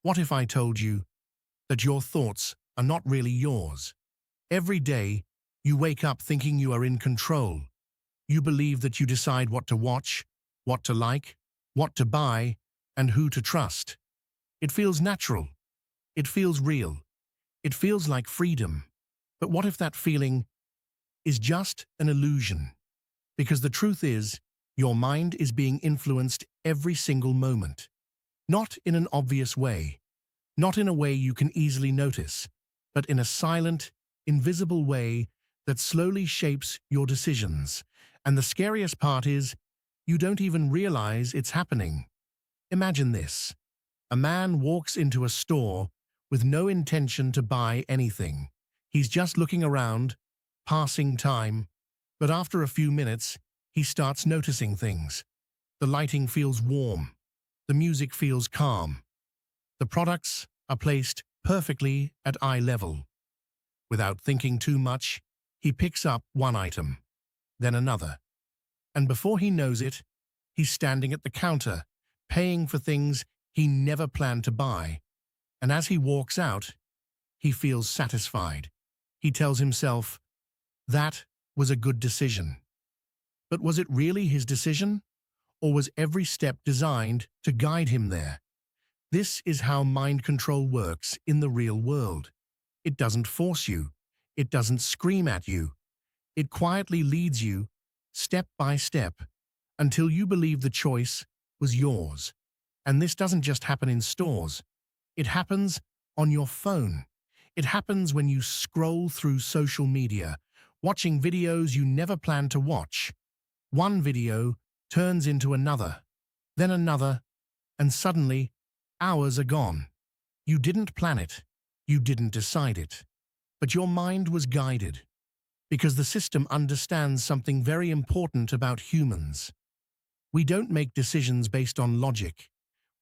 What if I told you that your thoughts are not really yours? Every day, you wake up thinking you are in control. You believe that you decide what to watch, what to like, what to buy, and who to trust. It feels natural. It feels real. It feels like freedom. But what if that feeling is just an illusion? Because the truth is, your mind is being influenced every single moment. Not in an obvious way, not in a way you can easily notice, but in a silent, invisible way that slowly shapes your decisions. And the scariest part is, you don't even realize it's happening. Imagine this. A man walks into a store with no intention to buy anything. He's just looking around, passing time, but after a few minutes, he starts noticing things. The lighting feels warm. The music feels calm. The products are placed perfectly at eye level. Without thinking too much, he picks up one item, then another. And before he knows it, he's standing at the counter, paying for things he never planned to buy. And as he walks out, he feels satisfied. He tells himself, that was a good decision. But was it really his decision? Or was every step designed to guide him there? This is how mind control works in the real world. It doesn't force you. It doesn't scream at you. It quietly leads you, step by step, until you believe the choice was yours. And this doesn't just happen in stores. It happens on your phone. It happens when you scroll through social media, watching videos you never planned to watch. One video turns into another, then another, and suddenly, hours are gone. You didn't plan it. You didn't decide it. But your mind was guided. Because the system understands something very important about humans. We don't make decisions based on logic.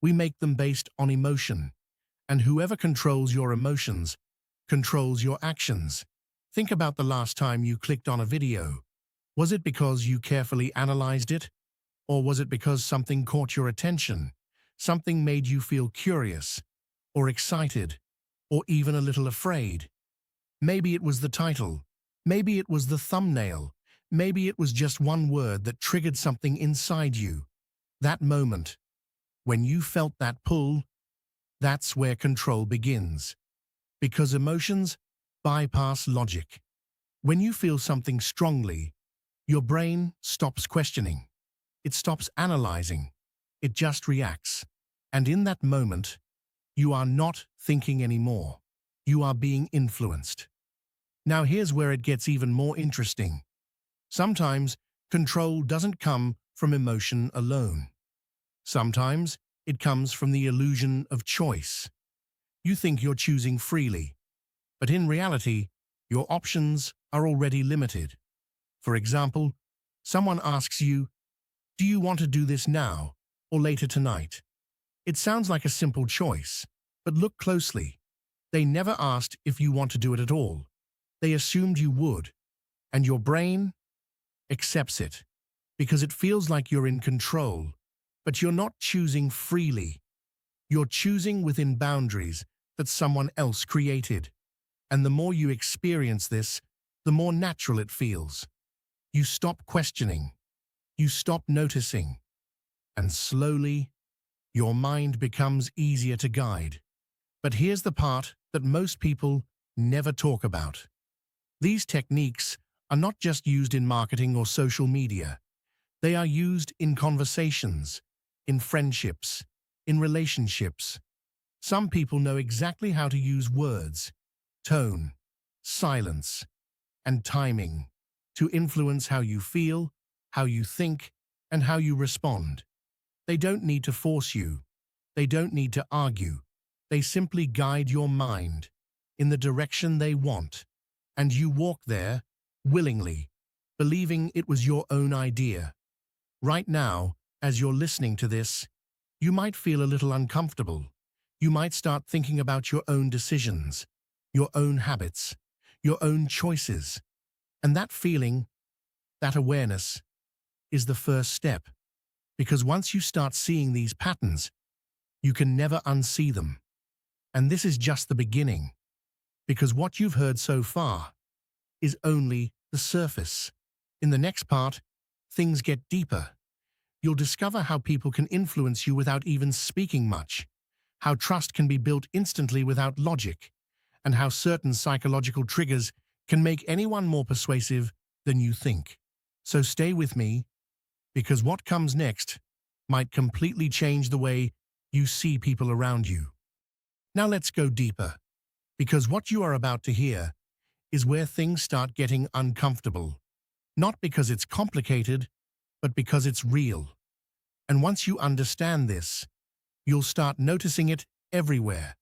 We make them based on emotion. And whoever controls your emotions controls your actions. Think about the last time you clicked on a video. Was it because you carefully analyzed it? Or was it because something caught your attention? Something made you feel curious, or excited, or even a little afraid? Maybe it was the title. Maybe it was the thumbnail. Maybe it was just one word that triggered something inside you. That moment, when you felt that pull, that's where control begins. Because emotions bypass logic. When you feel something strongly, your brain stops questioning. It stops analyzing. It just reacts. And in that moment, you are not thinking anymore. You are being influenced. Now here's where it gets even more interesting. Sometimes control doesn't come from emotion alone. Sometimes it comes from the illusion of choice. You think you're choosing freely, but in reality, your options are already limited. For example, someone asks you, do you want to do this now or later tonight? It sounds like a simple choice, but look closely. They never asked if you want to do it at all. They assumed you would, and your brain accepts it because it feels like you're in control, but you're not choosing freely. You're choosing within boundaries that someone else created. And the more you experience this, the more natural it feels. You stop questioning. You stop noticing. And slowly, your mind becomes easier to guide. But here's the part that most people never talk about. These techniques are not just used in marketing or social media. They are used in conversations, in friendships, in relationships. Some people know exactly how to use words, tone, silence, and timing to influence how you feel, how you think, and how you respond. They don't need to force you. They don't need to argue. They simply guide your mind in the direction they want. And you walk there willingly, believing it was your own idea. Right now, as you're listening to this, you might feel a little uncomfortable. You might start thinking about your own decisions, your own habits, your own choices. And that feeling, that awareness, is the first step. Because once you start seeing these patterns, you can never unsee them. And this is just the beginning, because what you've heard so far is only the surface. In the next part, things get deeper. You'll discover how people can influence you without even speaking much, how trust can be built instantly without logic, and how certain psychological triggers can make anyone more persuasive than you think. So stay with me, because what comes next might completely change the way you see people around you. Now let's go deeper, because what you are about to hear is where things start getting uncomfortable. Not because it's complicated, but because it's real. And once you understand this, you'll start noticing it everywhere.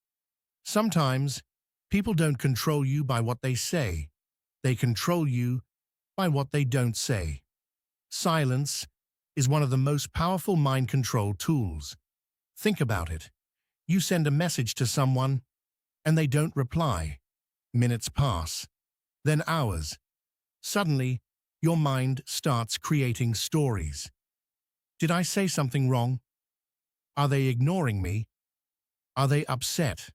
Sometimes, people don't control you by what they say. They control you by what they don't say. Silence is one of the most powerful mind control tools. Think about it. You send a message to someone, and they don't reply. Minutes pass, then hours. Suddenly, your mind starts creating stories. Did I say something wrong? Are they ignoring me? Are they upset?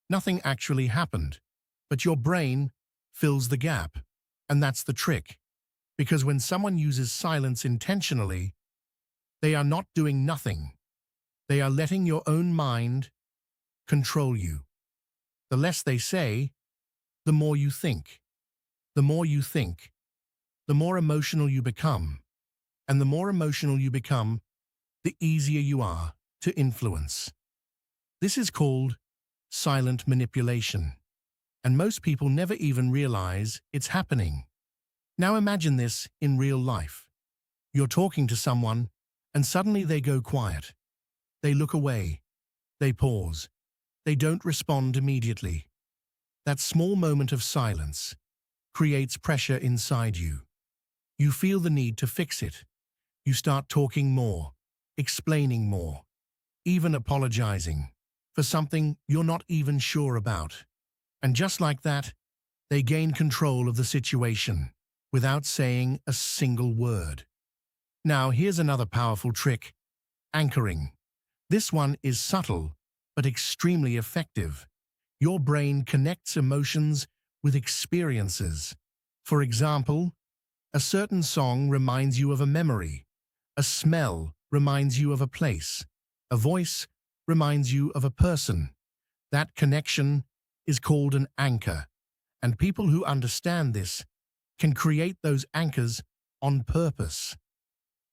Nothing actually happened, but your brain fills the gap. And that's the trick. Because when someone uses silence intentionally, they are not doing nothing. They are letting your own mind control you. The less they say, the more you think. The more you think, the more emotional you become. And the more emotional you become, the easier you are to influence. This is called silent manipulation. And most people never even realize it's happening. Now imagine this in real life. You're talking to someone, and suddenly they go quiet. They look away. They pause. They don't respond immediately. That small moment of silence creates pressure inside you. You feel the need to fix it. You start talking more, explaining more, even apologizing for something you're not even sure about. And just like that, they gain control of the situation without saying a single word. Now, here's another powerful trick: anchoring. This one is subtle, but extremely effective. Your brain connects emotions with experiences. For example, a certain song reminds you of a memory. A smell reminds you of a place. A voice reminds you of a person. That connection is called an anchor, and people who understand this can create those anchors on purpose.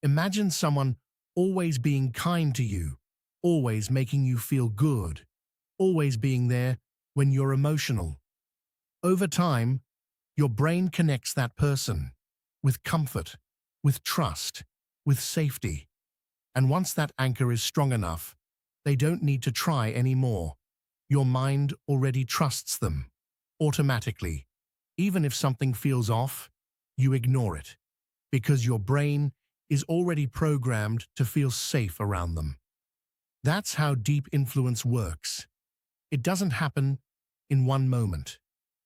Imagine someone always being kind to you, always making you feel good, always being there when you're emotional. Over time, your brain connects that person with comfort, with trust, with safety. And once that anchor is strong enough, they don't need to try anymore. Your mind already trusts them, automatically. Even if something feels off, you ignore it, because your brain is already programmed to feel safe around them. That's how deep influence works. It doesn't happen in one moment.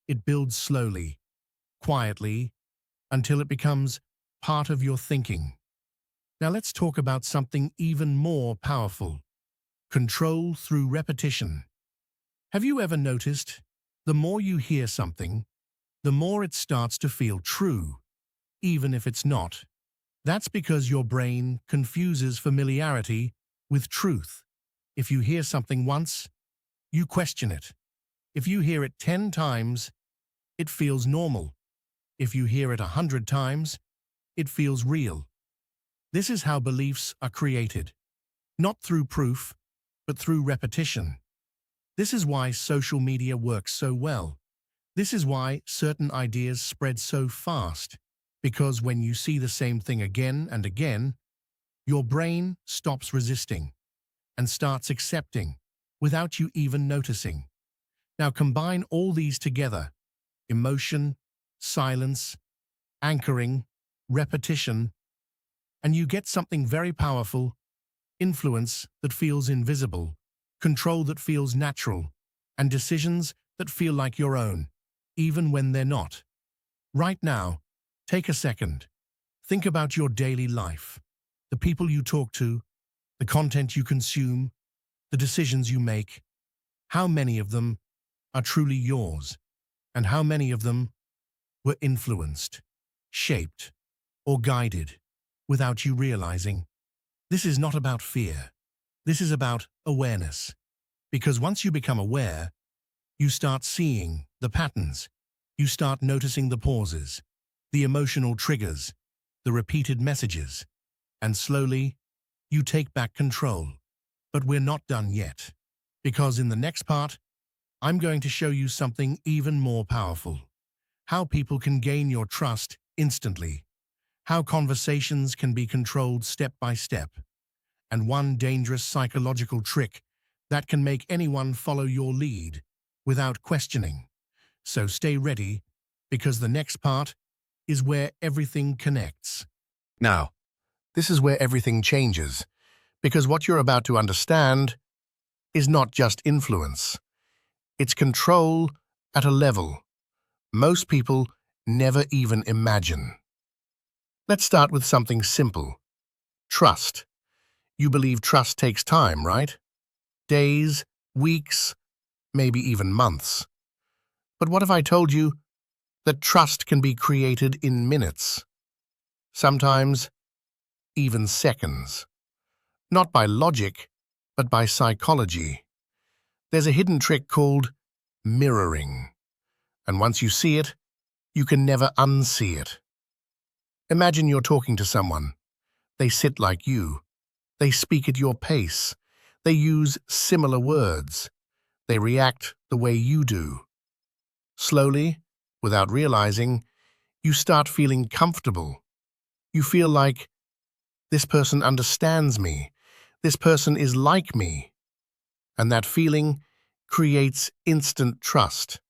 It builds slowly, quietly, until it becomes part of your thinking. Now let's talk about something even more powerful: control through repetition. Have you ever noticed, the more you hear something, the more it starts to feel true, even if it's not? That's because your brain confuses familiarity with truth. If you hear something once, you question it. If you hear it 10 times, it feels normal. If you hear it 100 times, it feels real. This is how beliefs are created, not through proof, but through repetition. This is why social media works so well. This is why certain ideas spread so fast, because when you see the same thing again and again, your brain stops resisting and starts accepting without you even noticing. Now combine all these together: emotion, silence, anchoring, repetition, and you get something very powerful: influence that feels invisible, control that feels natural, and decisions that feel like your own, even when they're not. Right now, take a second. Think about your daily life, the people you talk to, the content you consume, the decisions you make. How many of them are truly yours, and how many of them were influenced, shaped, or guided without you realizing? This is not about fear. This is about awareness. Because once you become aware, you start seeing the patterns. You start noticing the pauses, the emotional triggers, the repeated messages, and slowly, you take back control. But we're not done yet, because in the next part, I'm going to show you something even more powerful. How people can gain your trust instantly. How conversations can be controlled step by step. And one dangerous psychological trick that can make anyone follow your lead without questioning. So stay ready, because the next part is where everything connects. Now, this is where everything changes, because what you're about to understand is not just influence. It's control at a level most people never even imagine. Let's start with something simple. Trust. You believe trust takes time, right? Days, weeks, maybe even months. But what if I told you that trust can be created in minutes? Sometimes even seconds. Not by logic, but by psychology. There's a hidden trick called mirroring. And once you see it, you can never unsee it. Imagine you're talking to someone. They sit like you. They speak at your pace. They use similar words. They react the way you do. Slowly, without realizing, you start feeling comfortable. You feel like, this person understands me. This person is like me. And that feeling creates instant trust.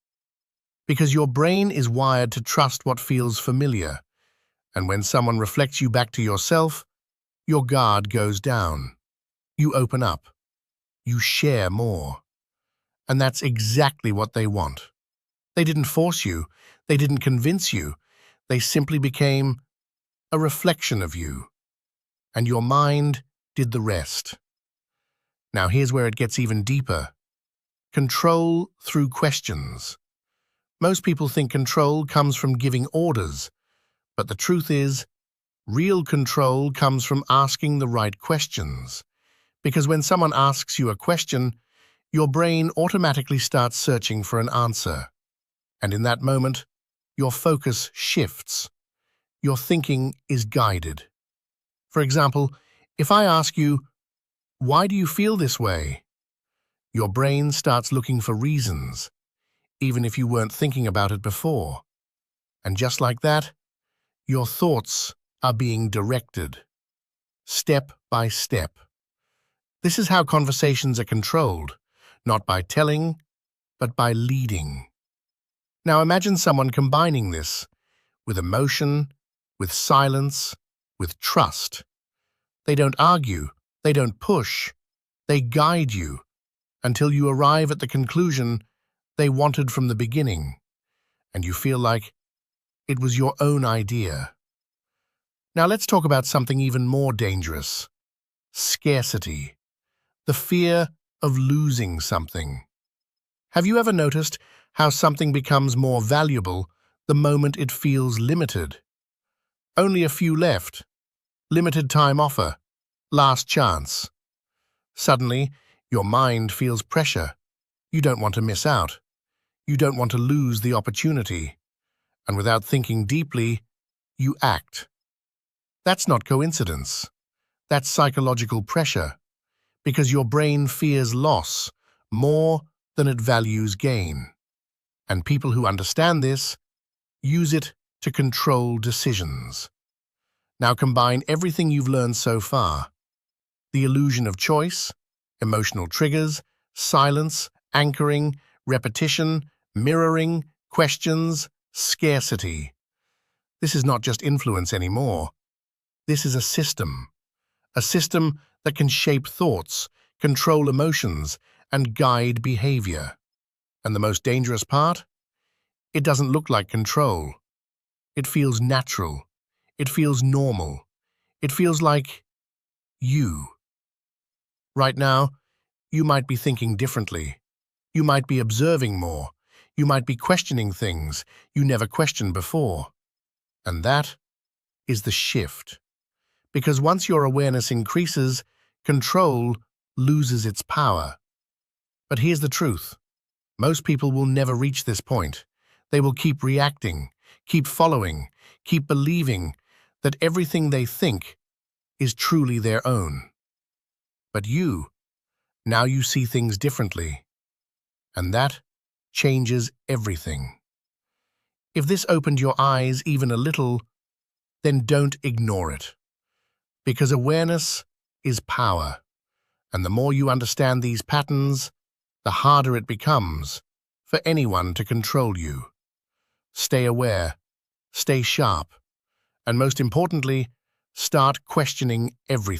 Because your brain is wired to trust what feels familiar. And when someone reflects you back to yourself, your guard goes down. You open up. You share more. And that's exactly what they want. They didn't force you. They didn't convince you. They simply became a reflection of you. And your mind did the rest. Now here's where it gets even deeper. Control through questions. Most people think control comes from giving orders, but the truth is, real control comes from asking the right questions. Because when someone asks you a question, your brain automatically starts searching for an answer. And in that moment, your focus shifts. Your thinking is guided. For example, if I ask you, why do you feel this way? Your brain starts looking for reasons, even if you weren't thinking about it before. And just like that, your thoughts are being directed, step by step. This is how conversations are controlled, not by telling, but by leading. Now imagine someone combining this with emotion, with silence, with trust. They don't argue, they don't push, they guide you until you arrive at the conclusion they wanted from the beginning, and you feel like it was your own idea. Now let's talk about something even more dangerous. Scarcity. The fear of losing something. Have you ever noticed how something becomes more valuable the moment it feels limited? Only a few left. Limited time offer. Last chance. Suddenly, your mind feels pressure. You don't want to miss out. You don't want to lose the opportunity. And without thinking deeply, you act. That's not coincidence. That's psychological pressure. Because your brain fears loss more than it values gain. And people who understand this use it to control decisions. Now combine everything you've learned so far. The illusion of choice, emotional triggers, silence, anchoring, repetition, mirroring, questions, scarcity. This is not just influence anymore. This is a system that can shape thoughts, control emotions, and guide behavior. And the most dangerous part? It doesn't look like control. It feels natural. It feels normal. It feels like you. Right now, you might be thinking differently. You might be observing more. You might be questioning things you never questioned before. And that is the shift. Because once your awareness increases, control loses its power. But here's the truth. Most people will never reach this point. They will keep reacting, keep following, keep believing that everything they think is truly their own. But now you see things differently. And that changes everything. If this opened your eyes even a little, then don't ignore it. Because awareness is power. And the more you understand these patterns, the harder it becomes for anyone to control you. Stay aware, stay sharp, and most importantly, start questioning everything.